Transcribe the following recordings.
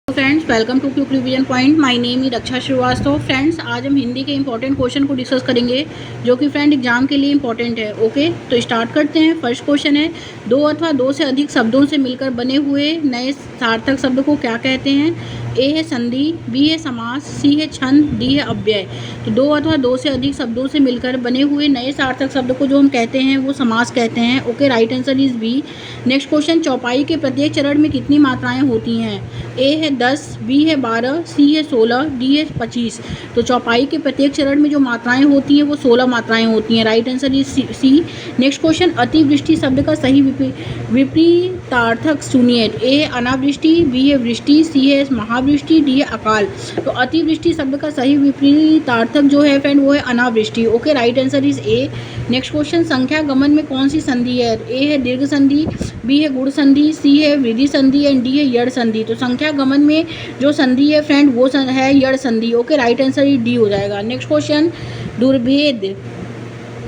Friends, welcome to quick revision point. My name is Raksha Srivastava. Friends, आज हम हिंदी के important question को डिस्कस करेंगे जो कि फ्रेंड एग्जाम के लिए इंपॉर्टेंट है। ओके, तो स्टार्ट करते हैं। फर्स्ट क्वेश्चन है, दो अथवा दो से अधिक शब्दों से मिलकर बने हुए नए सार्थक शब्द को क्या कहते हैं? ए है संधि, बी है समास, सी है छंद, डी है अव्यय। तो दो अथवा दो से अधिक शब्दों से मिलकर बने हुए नए सार्थक शब्द को जो हम कहते हैं वो समास कहते हैं। Okay, right answer is B. Next question, चौपाई के प्रत्येक चरण में कितनी मात्राएं होती हैं? ए है 10, बी है 12, सी है 16, डी है 25। तो चौपाई के प्रत्येक चरण में जो मात्राएं होती हैं वो 16 मात्राएं होती हैं। Right answer is C. Next question, अतिवृष्टि शब्द का सही विपरीतार्थक चुनिए। ए है अनावृष्टि, बी है वृष्टि, सी है महावृष्टि, डी है अकाल। तो अतिवृष्टि शब्द का सही विपरीतार्थक जो है फ्रेंड वो है अनावृष्टि। Okay, right answer is A. Next question, संख्या गमन में कौन सी संधि है? ए है दीर्घ संधि, बी है गुण संधि, सी है वृद्धि संधि एंड डी है यड़ संधि। तो संख्या गमन में जो संधि है फ्रेंड वो है यड़ संधि। ओके, राइट आंसर डी हो जाएगा। Next question, दुर्भेद।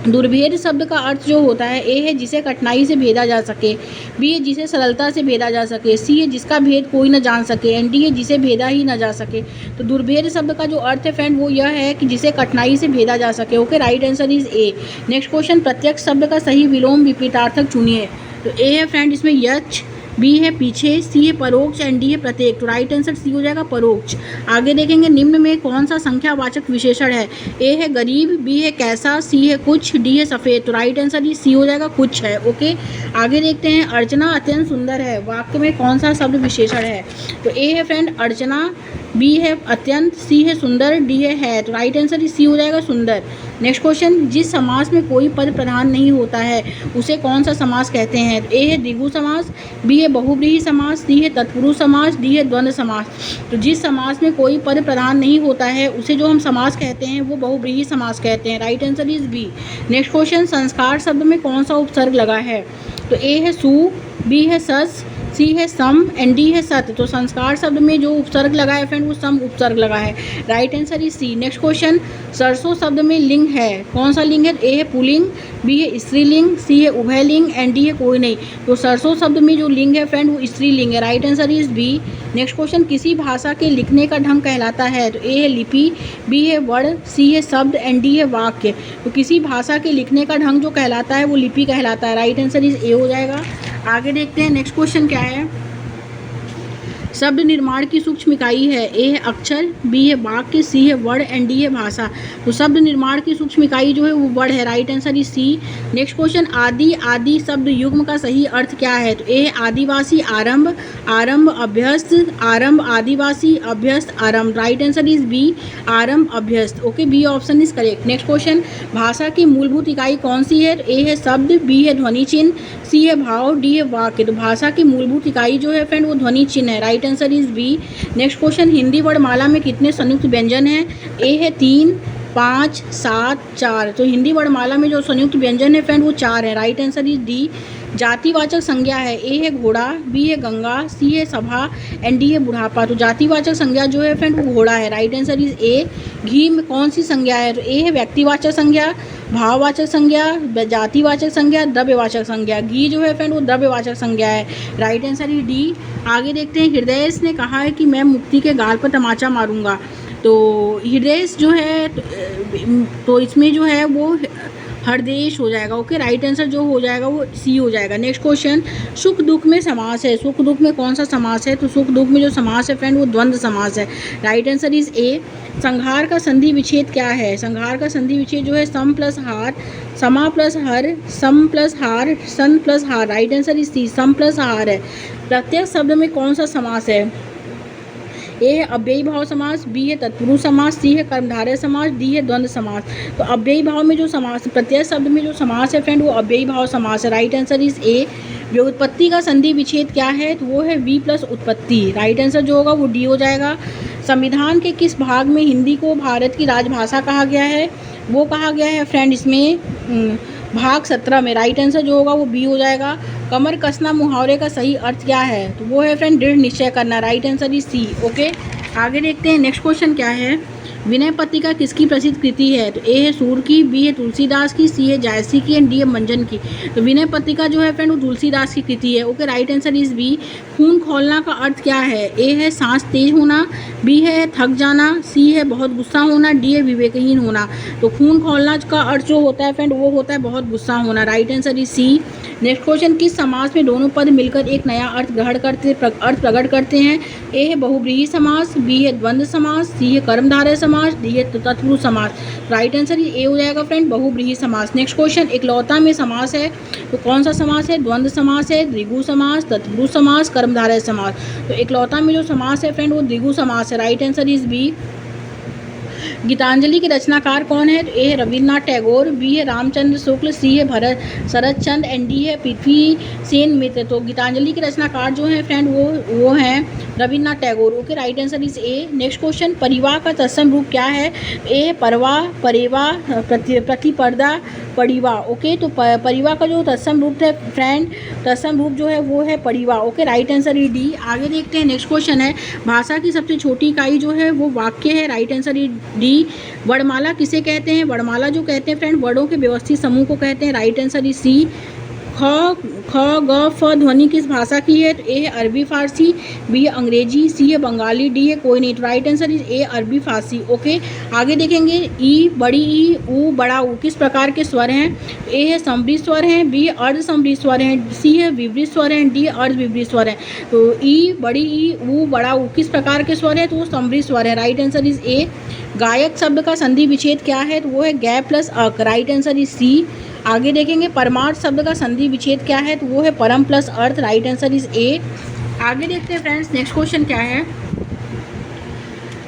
दुर्भेद शब्द का अर्थ जो होता है, ए है जिसे कठिनाई से भेदा जा सके, बी है जिसे सरलता से भेदा जा सके, सी है जिसका भेद कोई न जान सके एंड डी है जिसे भेदा ही न जा सके। तो दुर्भेद शब्द का जो अर्थ है फ्रेंड वो यह है कि जिसे कठिनाई से भेदा जा सके। Okay, right answer is A. Next question, प्रत्यक्ष शब्द का सही विलोम विपरीतार्थक चुनिए। तो ए है फ्रेंड इसमें यक्ष, बी है पीछे, सी है परोक्ष एंड डी है प्रत्येक। तो राइट आंसर सी हो जाएगा परोक्ष। आगे देखेंगे, निम्न में कौन सा संख्यावाचक विशेषण है? ए है गरीब, बी है कैसा, सी है कुछ, डी है सफ़ेद। तो राइट आंसर ये सी हो जाएगा कुछ है। ओके, आगे देखते हैं, अर्चना अत्यंत सुंदर है, वाक्य में कौन सा शब्द विशेषण है? तो ए है फ्रेंड अर्चना, बी है अत्यंत, सी है सुंदर, डी है। तो राइट आंसर सी हो जाएगा सुंदर। नेक्स्ट क्वेश्चन, जिस समास में कोई पद प्रधान नहीं होता है उसे कौन सा समास कहते हैं? ए है द्विगु समास, बी है बहुव्रीहि समास, सी है तत्पुरुष समास, डी है द्वंद्व समास। तो जिस समास में कोई पद प्रधान नहीं होता है उसे जो हम समास कहते हैं वो बहुव्रीहि समास कहते हैं। Right answer is B. Next question, संस्कार शब्द में कौन सा उपसर्ग लगा है? तो ए है सु, बी है सस, सी है सम एंड डी है सत। तो संस्कार शब्द में जो उपसर्ग लगा है फ्रेंड वो सम उपसर्ग लगा है। Right answer is C. Next question, सरसों शब्द में लिंग है, कौन सा लिंग है? ए है पुल्लिंग, बी है स्त्रीलिंग, सी है उभयलिंग एंड डी है कोई नहीं। तो सरसों शब्द में जो लिंग है फ्रेंड वो स्त्रीलिंग है। Right answer is B. Next question, किसी भाषा के लिखने का ढंग कहलाता है? तो ए है लिपि, बी है वर्ण, सी है शब्द एंड डी है वाक्य। तो किसी भाषा के लिखने का ढंग जो कहलाता है वो लिपि कहलाता है। राइट आंसर इज ए हो जाएगा। आगे देखते हैं, नेक्स्ट क्वेश्चन क्या है? शब्द निर्माण की सूक्ष्म इकाई है। ए है अक्षर, बी है वाक्य, सी है वर्ण एंड डी है भाषा। तो शब्द निर्माण की सूक्ष्म इकाई जो है वो वर्ण है। Right answer is C. Next question, आदि आदि शब्द युग्म का सही अर्थ क्या है? तो ए है आदिवासी आरंभ, आरंभ अभ्यस्त, आरंभ आदिवासी, अभ्यस्त आरंभ। राइट आंसर इज बी, आरंभ अभ्यस्त। Okay, B option is correct. Next question, भाषा की मूलभूत इकाई कौन सी है? ए है शब्द, बी है ध्वनि चिन्ह, सी है भाव, डी है वाक्य। तो भाषा की मूलभूत इकाई जो है फ्रेंड वो ध्वनि चिन्ह है। Right answer is B. Next question, Hindi वर्णमाला में कितने संयुक्त व्यंजन हैं? ए है 3, 5, 7, 4। तो हिंदी वर्णमाला में जो संयुक्त व्यंजन है फ्रेंड वो 4 है। Right answer is D. जातिवाचक संज्ञा है, ए है घोड़ा, बी है गंगा, सी है सभा एंड डी है बुढ़ापा। तो जातिवाचक संज्ञा जो है फ्रेंड वो घोड़ा है। Right answer is A. घी में कौन सी संज्ञा है? तो ए है व्यक्तिवाचक संज्ञा, भाववाचक संज्ञा, जातिवाचक संज्ञा, द्रव्यवाचक संज्ञा। घी जो है फ्रेंड वो द्रव्यवाचक संज्ञा है। Right answer is D. आगे देखते हैं, हृदय ने कहा है कि मैं मुक्ति के गाल पर तमाचा मारूंगा। तो हृदय जो है तो इसमें जो है वो हरदेश हो जाएगा। ओके, राइट आंसर जो हो जाएगा वो सी हो जाएगा। नेक्स्ट क्वेश्चन, सुख दुख में समास है, सुख दुख में कौन सा समास है? तो सुख दुख में जो समास है फ्रेंड वो द्वंद्व समास है। राइट आंसर इज ए। संहार का संधि विच्छेद क्या है? संहार का संधि विच्छेद जो है सम प्लस हार, समा प्लस हर, सम प्लस हार, सन प्लस हार। राइट आंसर इज सी, सम प्लस हार है। प्रत्येक शब्द में कौन सा समास है? ए है अव्ययी भाव समास, बी है तत्पुरुष समास, सी है कर्मधारय समास, डी है द्वंद्व समास। तो अव्ययी भाव में जो समास, प्रत्येक शब्द में जो समास है फ्रेंड वो अव्ययी भाव समास है। राइट आंसर इज ए। व्युत्पत्ति का संधि विच्छेद क्या है? तो वो है वी प्लस उत्पत्ति। राइट आंसर जो होगा वो डी हो जाएगा। संविधान के किस भाग में हिंदी को भारत की राजभाषा कहा गया है? वो कहा गया है फ्रेंड इसमें भाग 17 में। राइट आंसर जो होगा वो बी हो जाएगा। कमर कसना मुहावरे का सही अर्थ क्या है? तो वो है फ्रेंड दृढ़ निश्चय करना। Right answer is C. Okay, आगे देखते हैं, नेक्स्ट क्वेश्चन क्या है? विनय पत्रिका किसकी प्रसिद्ध कृति है? तो ए है सूर की, बी है तुलसीदास की, सी है जायसी की एंड डी है मंजन की। तो विनय पत्रिका जो है फ्रेंड वो तुलसीदास की कृति है। Okay, right answer is B. खून खौलना का अर्थ क्या है? ए है सांस तेज होना, बी है थक जाना, सी है बहुत गुस्सा होना, डी है विवेकहीन होना। तो खून खौलना का अर्थ जो होता है फ्रेंड वो होता है बहुत गुस्सा होना। Right answer is C. Next question, किस समास में दोनों पद मिलकर एक नया अर्थ अर्थ प्रकट करते हैं? ए है बहुब्रीहि समास, बी है द्वंद्व समास, सी है कर्मधारय समास, डी है तत्पुरुष समास। राइट आंसर ए हो जाएगा फ्रेंड बहुब्रीहि समास। नेक्स्ट क्वेश्चन, एकलौता में समास है तो कौन सा समास है? द्वंद्व समास है, द्विगु समास, तत्पुरुष समास, कर्मधारय समास। तो एकलौता में जो समास है फ्रेंड वो द्विगु समास है। Right answer is B. Gitanjali के रचनाकार कौन है? तो ए है रविन्द्रनाथ टैगोर, बी है रामचंद्र शुक्ल, सी है भरत शरद चंद्र एंड डी है पृथ्वी सेन मित्र। तो गीतांजलि के रचनाकार जो है फ्रेंड वो हैं Rabindranath Tagore. Okay, right answer is A. Next question, परिवाह का तत्सम रूप क्या है? ए है परवाह, परेवा, प्रतिपर्दा, परिवाह। ओके, तो परिवाह का जो तत्सम रूप है फ्रेंड, तत्सम रूप जो है वो है परिवाह। Okay, right answer is D. आगे देखते हैं, नेक्स्ट क्वेश्चन है, भाषा की सबसे छोटी इकाई जो है वो वाक्य है। Right answer is D. वर्णमाला किसे कहते हैं? वर्णमाला जो कहते हैं फ्रेंड वर्णों के व्यवस्थित समूह को कहते हैं। Right answer is C. ख ख ग फ ध्वनि किस भाषा की है? तो ए है अरबी फारसी, बी है अंग्रेजी, सी है बंगाली, डी है कोई नहीं। राइट आंसर इज ए अरबी फारसी। ओके, आगे देखेंगे, ई बड़ी ई, ऊ बड़ा ऊ किस प्रकार के स्वर हैं? ए है समृद्ध स्वर हैं, बी अर्ध समृद्ध स्वर हैं, सी है विवृत स्वर हैं, डी अर्ध विवृत स्वर हैं। तो ई बड़ी ई, ऊ बड़ा ऊ किस प्रकार के स्वर है? तो वो समृद्ध स्वर है। राइट आंसर इज ए। गायक शब्द का संधि विच्छेद क्या है? तो वो है गै प्लस अक। Right answer is C. आगे देखेंगे, परमार्थ शब्द का संधि विच्छेद क्या है? तो वो है परम plus earth. Right answer is ए। आगे देखते हैं फ्रेंड्स, नेक्स्ट क्वेश्चन क्या है,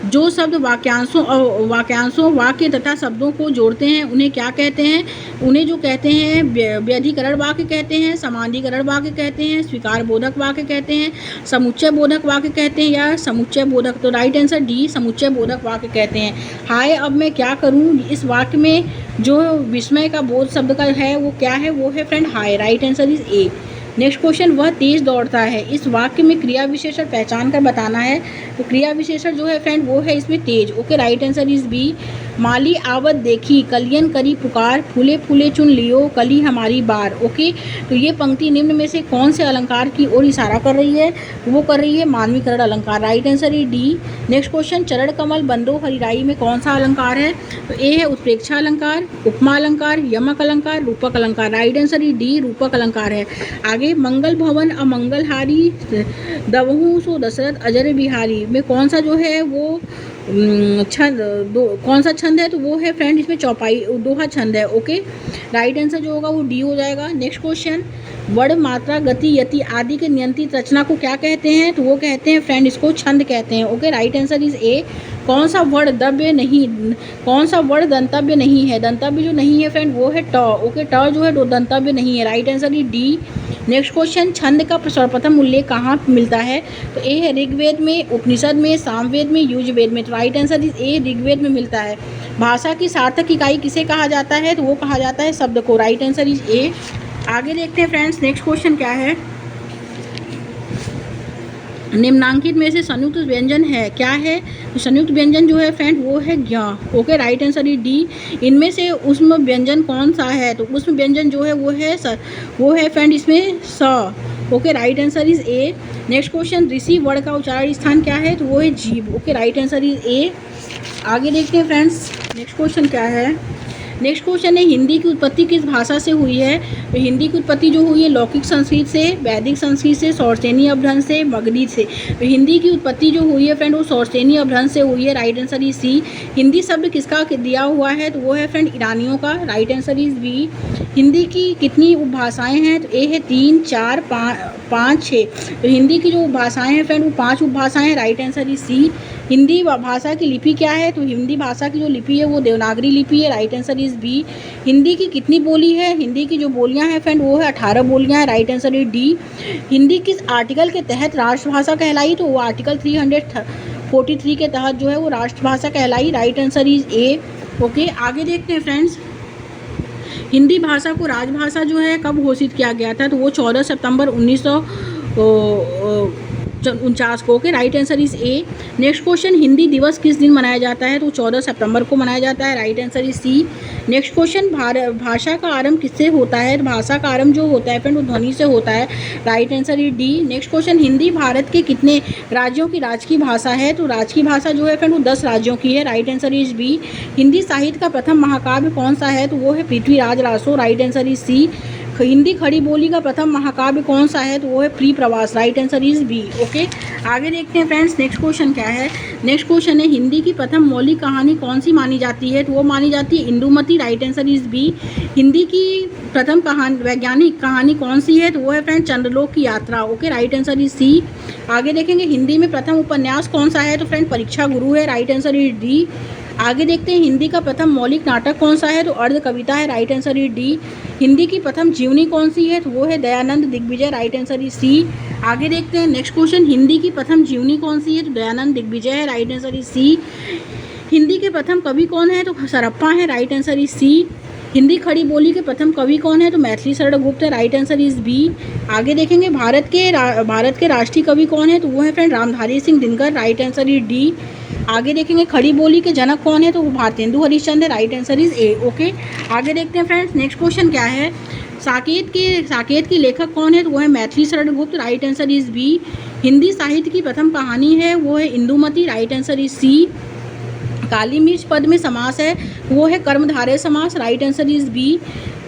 जो शब्द वाक्यांशों वाक्य तथा शब्दों को जोड़ते हैं उन्हें क्या कहते हैं? उन्हें जो कहते हैं व्यधिकरण वाक्य कहते हैं, समाधिकरण वाक्य कहते हैं, स्वीकार बोधक वाक्य कहते हैं, समुच्चय बोधक वाक्य कहते हैं या समुच्चय बोधक। तो राइट आंसर डी समुच्चय बोधक वाक्य कहते हैं। हाय अब मैं क्या करूं, इस वाक्य में जो विस्मय का बोध शब्द का है वो क्या है? वो है friend hi. Right answer is A. Next question, वह तेज दौड़ता है, इस वाक्य में क्रिया विशेषण पहचान कर बताना है। तो क्रिया विशेषण जो है फ्रेंड वो है इसमें तेज। Okay, right answer is B. माली आवत देखी, कलियन करी पुकार, फूले फूले चुन लियो, कली हमारी बार। ओके, तो ये पंक्ति निम्न में से कौन से अलंकार की ओर इशारा कर रही है? वो कर रही है मानवीकरण अलंकार। Right answer is D. Next question, चरण कमल बंदो हरिराई में कौन सा अलंकार है? तो ए है उत्प्रेक्षा अलंकार, उपमा अलंकार, यमक अलंकार, रूपक अलंकार। राइट आंसर इज डी रूपक अलंकार है। आगे, मंगल भवन अमंगलहारी दवहू सो दशरथ अजर बिहारी में कौन सा जो है वो छंद कौन सा छंद है? तो वो है फ्रेंड इसमें चौपाई दोहा छंद है। ओके, राइट आंसर जो होगा वो डी हो जाएगा। नेक्स्ट क्वेश्चन, वर्ण मात्रा गति यति आदि के नियंत्रित रचना को क्या कहते हैं? तो वो कहते हैं फ्रेंड इसको छंद कहते हैं। ओके, राइट आंसर इज ए। कौन सा वर्ण दव्य नहीं, कौन सा वर्ण दंतव्य नहीं है? दंतव्य जो नहीं है फ्रेंड वो है ट। ओके, ट जो है दंतव्य नहीं है। Right answer is D. Next question, छंद का सर्वप्रथम उल्लेख कहाँ मिलता है? तो ए है ऋग्वेद में, उपनिषद में, सामवेद में, युजवेद में। तो right answer is A Rigveda में मिलता है। भाषा की सार्थक इकाई किसे कहा जाता है? तो वो कहा जाता है शब्द को। राइट आंसर इज ए। आगे देखते हैं फ्रेंड्स, नेक्स्ट क्वेश्चन क्या है, निम्नांकित में से संयुक्त व्यंजन है क्या है? तो संयुक्त व्यंजन जो है फ्रेंड वो है ज्ञ। Okay, right answer is D. इनमें से उष्म व्यंजन कौन सा है? तो उष्म व्यंजन जो है वो है फ्रेंड इसमें स। Okay, right answer is A. Next question, ऋषि वर्ण का उच्चारण स्थान क्या है? तो वो है जीभ। ओके, राइट आंसर इज ए। आगे देखते हैं फ्रेंड्स, नेक्स्ट क्वेश्चन क्या है, नेक्स्ट क्वेश्चन है, हिंदी की उत्पत्ति किस भाषा से हुई है? तो हिंदी की उत्पत्ति जो हुई है लौकिक संस्कृत से, वैदिक संस्कृत से, सौरसेनी अपभ्रंश से, मगधी से। तो हिंदी की उत्पत्ति जो हुई है फ्रेंड वो सौरसेनी अपभ्रंश से हुई है। Right answer is C. Hindi शब्द किसका दिया हुआ है? तो वो है फ्रेंड ईरानियों का। Right answer is B. Hindi की कितनी उपभाषाएं हैं? तो ए है 3, 4, 5, 6। तो हिंदी की जो उपभाषाएं हैं फ्रेंड वो 5 उपभाषाएं हैं। Right answer is C. Hindi भाषा की लिपि क्या है? तो हिंदी भाषा की जो लिपि है वो देवनागरी लिपि है। Right answer is B. Hindi की कितनी बोली है? हिंदी की जो बोलियां हैं फ्रेंड वो है 18 बोलियां हैं। Right answer is D. Hindi किस आर्टिकल के तहत राष्ट्रभाषा कहलाई? तो वो आर्टिकल 343 के तहत जो है वो राष्ट्रभाषा कहलाई। Right answer is A. Okay, आगे देखते हैं फ्रेंड्स, हिंदी भाषा को राजभाषा जो है कब घोषित किया गया था? तो वो 14 सितंबर 1949 को। Okay, right answer is A. Next question, Hindi दिवस किस दिन मनाया जाता है? तो 14 सितंबर को मनाया जाता है। Right answer is C. Next question, भाषा का आरंभ किससे होता है? भाषा का आरंभ जो होता है फ्रेंड वो ध्वनि से होता है। Right answer is D. Next question, Hindi Bharat के कितने राज्यों की राजकीय भाषा है? तो राजकीय भाषा जो है फ्रेंड वो 10 राज्यों की है। Right answer is B. Hindi साहित्य का प्रथम महाकाव्य कौन सा है? तो वो है Prithviraj Raso. Right answer is C. Hindi खड़ी बोली का प्रथम महाकाव्य कौन सा है? तो वो है प्री प्रवास। Right answer is B. Okay, आगे देखते हैं फ्रेंड्स नेक्स्ट क्वेश्चन क्या है। नेक्स्ट क्वेश्चन है, हिंदी की प्रथम मौलिक कहानी कौन सी मानी जाती है? तो वो मानी जाती है Indumati. Right answer is B. Hindi की प्रथम वैज्ञानिक कहानी कौन सी है? तो वो है फ्रेंड चंद्रलोक की यात्रा। Okay, right answer is C. आगे देखेंगे, हिंदी में प्रथम उपन्यास कौन सा है? तो फ्रेंड परीक्षा गुरु है। Right answer is D. आगे देखते हैं, हिंदी का प्रथम मौलिक नाटक कौन सा है? तो अर्ध कविता है। Right answer is D. Hindi की प्रथम जीवनी कौन सी है? तो वो है Dayanand Digvijay. Right answer is C. आगे देखते हैं नेक्स्ट क्वेश्चन, हिंदी की प्रथम जीवनी कौन सी है? तो दयानंद दिग्विजय है। Right answer is C. Hindi के प्रथम कवि कौन है? तो सरप्पा है। Right answer is C. Hindi खड़ी बोली के प्रथम कवि कौन है? तो मैथिली शरण गुप्त है। Right answer is B. आगे देखेंगे, भारत के राष्ट्रीय कवि कौन है? तो वो है friend Ramdhari Singh Dinkar. Right answer is D. आगे देखेंगे, खड़ी बोली के जनक कौन है? तो वो भारतेंदु हरिश्चंद्र है। Right answer is A. Okay, आगे देखते हैं फ्रेंड्स नेक्स्ट क्वेश्चन क्या है। साकेत की लेखक कौन है? तो वो है Maithili Sharan Gupt. Right answer is B. Hindi साहित्य की प्रथम कहानी है वो है Indumati. Right answer is C. काली मिर्च पद में समास है वो है कर्मधारय समास। Right answer is B.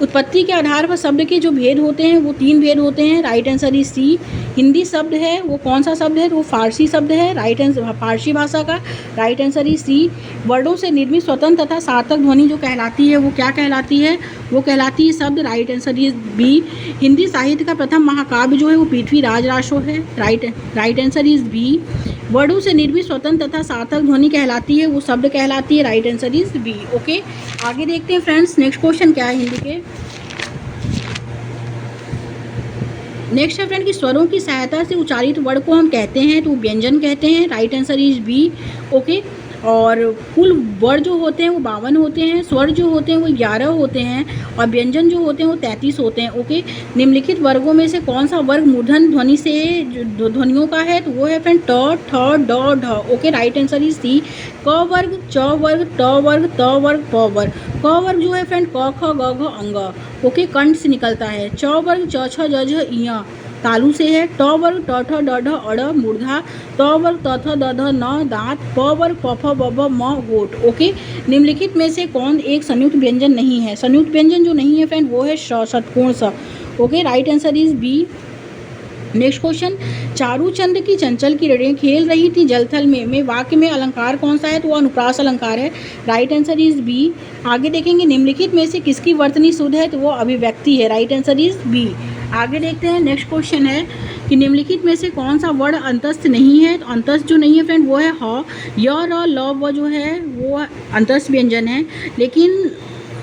उत्पत्ति के आधार पर शब्द के जो भेद होते हैं वो 3 भेद होते हैं। Right answer is C. Hindi शब्द है वो कौन सा शब्द है? तो वो फारसी शब्द है। राइट आंसर फारसी भाषा का। Right answer is C. वर्णों से निर्मित स्वतंत्र तथा सार्थक ध्वनि जो कहलाती है वो क्या कहलाती है? वो कहलाती है शब्द। Right answer is B. Hindi साहित्य का प्रथम महाकाव्य जो है वो पृथ्वीराज रासो है। Right answer is B. वर्णों से निर्मित स्वतंत्र तथा सार्थक ध्वनि कहलाती है वो शब्द कहलाती है। Right answer is B. Okay, आगे देखते हैं फ्रेंड्स नेक्स्ट क्वेश्चन क्या है हिंदी के। नेक्स्ट है फ्रेंड कि स्वरों की सहायता से उच्चारित वर्ण को हम कहते हैं तो व्यंजन कहते हैं। Right answer is B. Okay, और कुल वर्ण जो होते हैं वो 52 होते हैं, स्वर जो होते हैं वो 11 होते हैं और व्यंजन जो होते हैं वो 33 होते हैं। ओके, निम्नलिखित वर्गों में से कौन सा वर्ग मूर्धन ध्वनि से ध्वनियों का है? तो वो है फ्रेंड ट, ठ, ड, ढ। Okay, right answer is C. क वर्ग, च वर्ग, ट वर्ग, त वर्ग, प वर्ग। क वर्ग जो है फ्रेंड क, ख, ग, घ, अंग। ओके, कंठ से निकलता है। च वर्ग च, छ, ज, झ, इया तालु से है। ट वर्ग ट, ठ, ड, ढ, अड़ मूर्धा। त वर्ग त, थ, द, ध, न दांत। प वर्ग प, फ, ब, भ, म गोट। ओके, निम्नलिखित में से कौन एक संयुक्त व्यंजन नहीं है? संयुक्त व्यंजन जो नहीं है फ्रेंड वो है श, षटकोण स। Okay, right answer is B. Next question, चारूचंद की चंचल किरणें खेल रही थी जलथल में वाक्य में अलंकार कौन सा है? तो वो अनुप्रास अलंकार है। Right answer is B. आगे देखेंगे, निम्नलिखित में से किसकी वर्तनी शुद्ध है? तो वो अभिव्यक्ति है। Right answer is B. आगे देखते हैं नेक्स्ट क्वेश्चन है कि निम्नलिखित में से कौन सा वर्ण अंतस्थ नहीं है? तो अंतस्थ जो नहीं है फ्रेंड वो है ह, य, र, ल, व जो है वो अंतस्थ व्यंजन है, लेकिन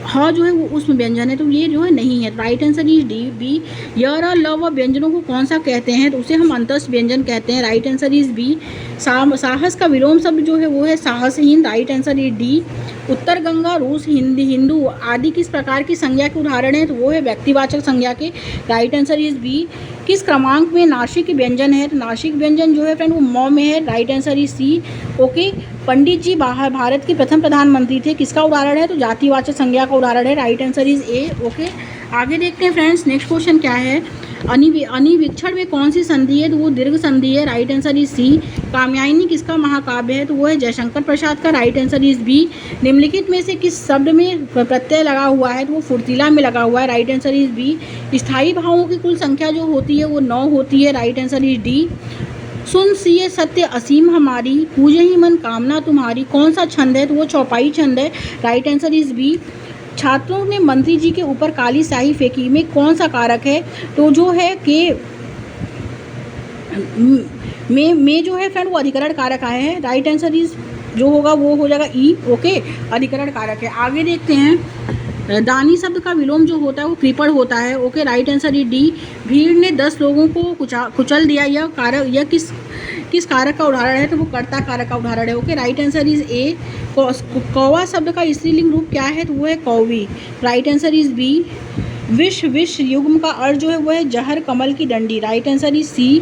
ह जो है वो उसमें व्यंजन है तो ये जो है नहीं है। Right answer is D B. य, र, ल, व व्यंजनों को कौन सा कहते हैं? तो उसे हम अंतस्थ व्यंजन कहते हैं। Right answer is B. साहस का विलोम शब्द जो है वो है साहसहीन। Right answer is D. उत्तर गंगा, रूस, हिंदू आदि किस प्रकार की संज्ञा के उदाहरण है? तो वो है व्यक्तिवाचक संज्ञा के। Right answer is B. किस क्रमांक में नासिक व्यंजन है? तो नासिक व्यंजन जो है फ्रेंड वो म में है। Right answer is C. Okay, Pandit ji Bharat के प्रथम प्रधानमंत्री थे, किसका उदाहरण है? तो जातिवाचक संज्ञा का उदाहरण है। Right answer is A. Okay, आगे देखते हैं फ्रेंड्स नेक्स्ट क्वेश्चन क्या है। अनिवीक्षण में कौन सी संधि है? तो वो दीर्घ संधि है। Right answer is C. Kamayani किसका महाकाव्य है? तो वो है जयशंकर प्रसाद का। Right answer is B. निम्नलिखित में से किस शब्द में प्रत्यय लगा हुआ है? तो वो फुर्तीला में लगा हुआ है। Right answer is B. स्थायी भावों की कुल संख्या जो होती है वो 9 होती है। Right answer is D. सुन सिए सत्य असीम हमारी, पूजे ही मन कामना तुम्हारी कौन सा छंद है? तो वो चौपाई छंद है। Right answer is B. छात्रों ने मंत्री जी के ऊपर काली स्याही फेंकी में कौन सा कारक है? तो जो है कि में जो है फ्रेंड वो अधिकरण कारक आए हैं। राइट आंसर इज जो होगा वो हो जाएगा ई। ओके, अधिकरण कारक है। आगे देखते हैं, दानी शब्द का विलोम जो होता है वो कृपण होता है। Okay, right answer is D. भीड़ ने 10 लोगों को कुचल दिया, यह कारक यह किस कारक का उदाहरण है? तो वो कर्ता कारक का उदाहरण है। ओके, राइट आंसर इज ए। कौवा शब्द का स्त्रीलिंग रूप क्या है? तो वो है कौवी। Right answer is B. विष युग्म का अर्थ जो है वो है जहर कमल की डंडी। Right answer is C.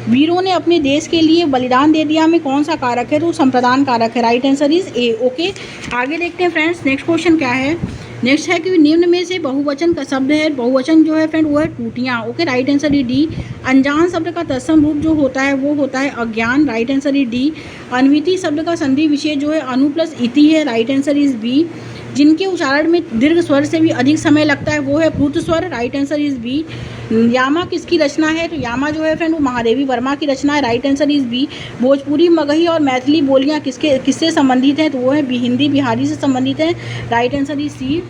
वीरों ने अपने देश के लिए बलिदान दे दिया में कौन सा कारक है? तो संप्रदान कारक है। Right answer is A. Okay, आगे देखते हैं फ्रेंड्स, नेक्स्ट क्वेश्चन क्या है। नेक्स्ट है कि निम्न में से बहुवचन का शब्द है, बहुवचन जो है फ्रेंड वो है टूटियाँ। Okay, right answer is D. अनजान शब्द का तत्सम रूप जो होता है वो होता है अज्ञान। Right answer is D. अन्विति शब्द का संधि विशेष जो है अनु प्लस इति है। Right answer is B. जिनके उच्चारण में दीर्घ स्वर से भी अधिक समय लगता है वो है प्लुत स्वर। Right answer is B. Yama किसकी रचना है? तो यामा जो है फ्रेंड वो महादेवी वर्मा की रचना है। Right answer is B. Bhojpuri, Magahi और मैथिली बोलियां किससे संबंधित हैं? तो वो है हिंदी बिहारी से संबंधित है। Right answer is C.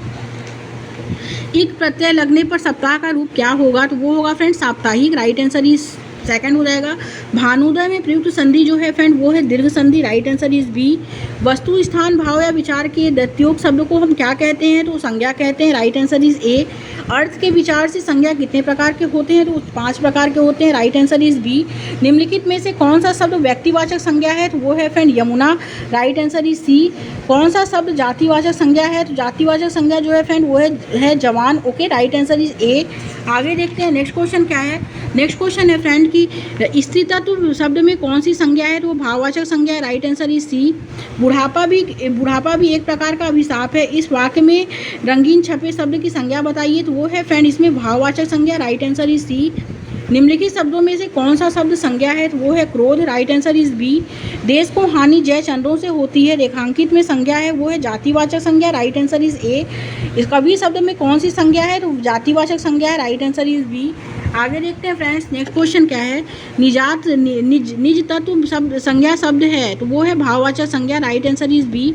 इक प्रत्यय लगने पर सप्ताह का रूप क्या होगा? तो वो होगा फ्रेंड साप्ताहिक। राइट आंसर इज सेकंड हो जाएगा। भानुदय में प्रयुक्त संधि जो है फ्रेंड वो है दीर्घ संधि। Right answer is B. वस्तु, स्थान, भाव या विचार के द्वयोक शब्द को हम क्या कहते हैं? तो संज्ञा कहते हैं। Right answer is A. अर्थ के विचार से संज्ञा कितने प्रकार के होते हैं? तो 5 प्रकार के होते हैं। Right answer is B. निम्नलिखित में से कौन सा शब्द व्यक्तिवाचक संज्ञा है? तो वो है friend Yamuna. Right answer is C. कौन सा शब्द जातिवाचक संज्ञा है? तो जातिवाचक संज्ञा जो है फ्रेंड वो है जवान। ओके, राइट आंसर इज ए। आगे देखते हैं नेक्स्ट क्वेश्चन क्या है। नेक्स्ट क्वेश्चन है फ्रेंड कि स्त्री तत्व शब्द में कौन सी संज्ञा है? तो वो भाववाचक संज्ञा है। Right answer is C. बुढ़ापा भी एक प्रकार का अभिशाप है। इस वाक्य में रंगीन छपे शब्द की संज्ञा बताइए। तो वो है फ्रेंड इसमें भाववाचक संज्ञा। Right answer is C. निम्नलिखित शब्दों में से कौन सा शब्द संज्ञा है? तो वो है क्रोध। Right answer is B. देश को हानि जय चंद्रों से होती है, रेखांकित में संज्ञा है वो है जातिवाचक संज्ञा। राइट आंसर इज ए। इस कवि शब्द में कौन सी संज्ञा है? तो जातिवाचक संज्ञा है। Right answer is B. आगे देखते हैं फ्रेंड्स, नेक्स्ट क्वेश्चन क्या है। निज तत्व शब्द संज्ञा शब्द है तो वो है भाववाचक संज्ञा। Right answer is B.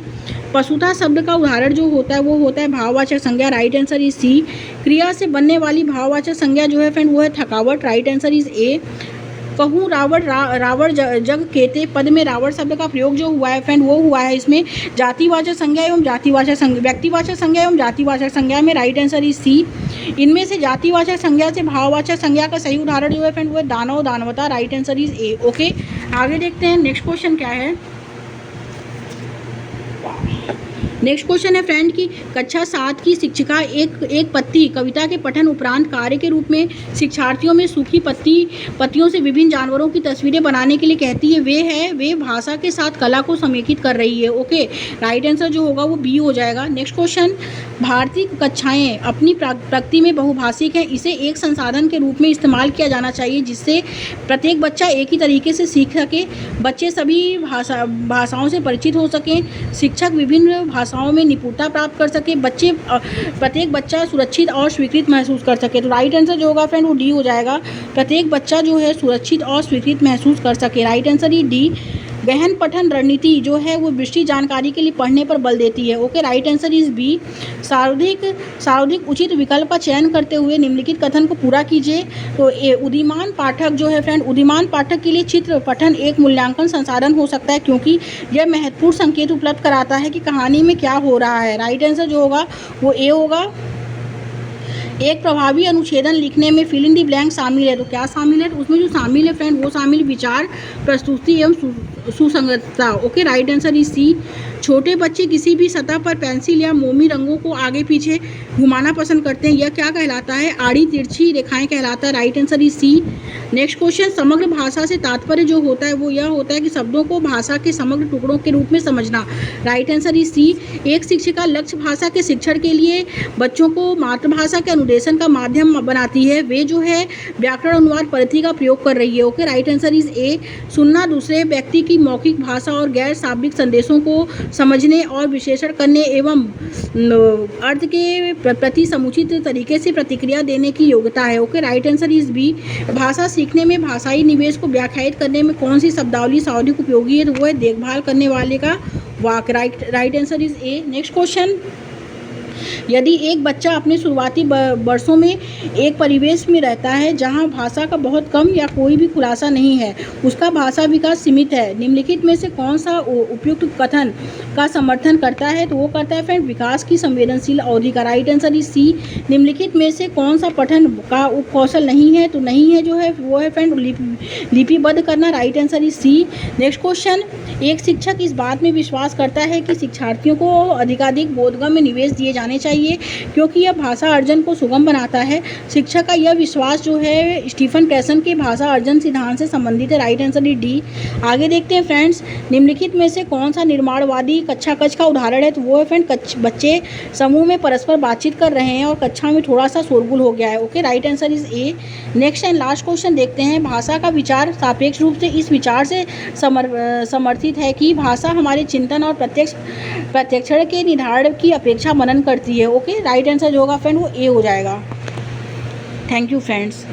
पशुता शब्द का उदाहरण जो होता है वो होता है भाववाचक संज्ञा। Right answer is C. क्रिया से बनने वाली भाववाचक संज्ञा जो है फ्रेंड वो है थकावट। राइट आंसर इज ए। कहूँ रावण जग केते पद में रावण शब्द का प्रयोग जो हुआ है फ्रेंड वो हुआ है इसमें जातिवाचक संज्ञा एवं व्यक्तिवाचक संज्ञा एवं जातिवाचक संज्ञा में। Right answer is C. इनमें से जातिवाचक संज्ञा से भाववाचक संज्ञा का सही उदाहरण जो है फ्रेंड वो है दानव, दानवता। Right answer is A. Okay, आगे देखते हैं नेक्स्ट क्वेश्चन क्या है। नेक्स्ट क्वेश्चन है फ्रेंड की कक्षा 7 की शिक्षिका एक पत्ती कविता के पठन उपरांत कार्य के रूप में शिक्षार्थियों में सूखी पत्तियों से विभिन्न जानवरों की तस्वीरें बनाने के लिए कहती है। वे भाषा के साथ कला को समेकित कर रही है। ओके, राइट आंसर जो होगा वो बी हो जाएगा। नेक्स्ट क्वेश्चन, भारतीय कक्षाएं अपनी प्रकृति में बहुभाषिक है, इसे एक संसाधन के रूप में इस्तेमाल किया जाना चाहिए जिससे प्रत्येक बच्चा एक ही तरीके से सीख सके, बच्चे सभी भाषाओं से परिचित हो सकें, शिक्षक विभिन्न भाषाओं में निपुणता प्राप्त कर सके, प्रत्येक बच्चा सुरक्षित और स्वीकृत महसूस कर सके। तो राइट आंसर जो होगा फ्रेंड वो डी हो जाएगा। प्रत्येक बच्चा जो है सुरक्षित और स्वीकृत महसूस कर सके। राइट आंसर ही डी। गहन पठन रणनीति जो है वो विस्तृत जानकारी के लिए पढ़ने पर बल देती है। Okay, right answer is B. सार्वधिक उचित विकल्प का चयन करते हुए निम्नलिखित कथन को पूरा कीजिए। तो उदीयमान पाठक जो है फ्रेंड, उदीयमान पाठक के लिए चित्र पठन एक मूल्यांकन संसाधन हो सकता है क्योंकि यह महत्वपूर्ण संकेत उपलब्ध कराता है कि कहानी में क्या हो रहा है। राइट आंसर जो होगा वो ए होगा। एक प्रभावी अनुच्छेदन लिखने में फिल इन दी ब्लैंक शामिल है। तो क्या शामिल है? तो उसमें जो शामिल है फ्रेंड वो शामिल विचार, प्रस्तुति एवं सुसंगतता। Okay, right answer is C. छोटे बच्चे किसी भी सतह पर पेंसिल या मोमी रंगों को आगे पीछे घुमाना पसंद करते हैं, यह क्या कहलाता है? आड़ी तिरछी रेखाएं कहलाता है। Right answer is C. Next question, समग्र भाषा से तात्पर्य जो होता है वो यह होता है कि शब्दों को भाषा के समग्र टुकड़ों के रूप में समझना। Right answer is C. एक शिक्षिका लक्ष्य भाषा के शिक्षण के लिए बच्चों को मातृभाषा के अनुदेशन का माध्यम बनाती है, वे जो है व्याकरण अनुवाद पद्धति का प्रयोग कर रही है। ओके, राइट आंसर इज ए। सुनना दूसरे व्यक्ति की मौखिक भाषा और गैर शाब्दिक संदेशों को समझने और विश्लेषण करने एवं अर्थ के प्रति समुचित तरीके से प्रतिक्रिया देने की योग्यता है। Okay, right answer is B. भाषा सीखने में भाषाई निवेश को व्याख्यायित करने में कौन सी शब्दावली सर्वाधिक उपयोगी है? तो वो है देखभाल करने वाले का वाक। Right answer is A. Next question, यदि एक बच्चा अपने शुरुआती वर्षों में एक परिवेश में रहता है जहां भाषा का बहुत कम या कोई भी खुलासा नहीं है, उसका भाषा विकास सीमित है, निम्नलिखित में से कौन सा उपयुक्त कथन का समर्थन करता है? तो वो करता है फ्रेंड विकास की संवेदनशील अवधि का। Right answer is C. निम्नलिखित में से कौन सा पठन का उपकौशल नहीं है? तो नहीं है जो है वो है फ्रेंड लिपिबद्ध करना। Right answer is C. Next question, एक शिक्षक इस बात में विश्वास करता है कि शिक्षार्थियों को अधिकाधिक बोधगम्य निवेश दिए जाने होने चाहिए क्योंकि यह भाषा अर्जन को सुगम बनाता है। शिक्षक का यह विश्वास जो है स्टीफन प्रेसन के भाषा अर्जन सिद्धांत से संबंधित है। Right answer is D. आगे देखते हैं फ्रेंड्स, निम्नलिखित में से कौन सा निर्माणवादी कक्षा कक्ष का उदाहरण है? तो वो है फ्रेंड बच्चे समूह में परस्पर बातचीत कर रहे हैं और कक्षा में थोड़ा सा शोरगुल हो गया है। Okay, right answer is A. Next and last question देखते हैं, भाषा का विचार सापेक्ष रूप से इस विचार से समर्थित है कि भाषा हमारे चिंतन और प्रत्यक्षण के निर्धारण की अपेक्षा मनन करती है। ओके, राइट आंसर जो होगा फ्रेंड वो ए हो जाएगा। Thank you friends.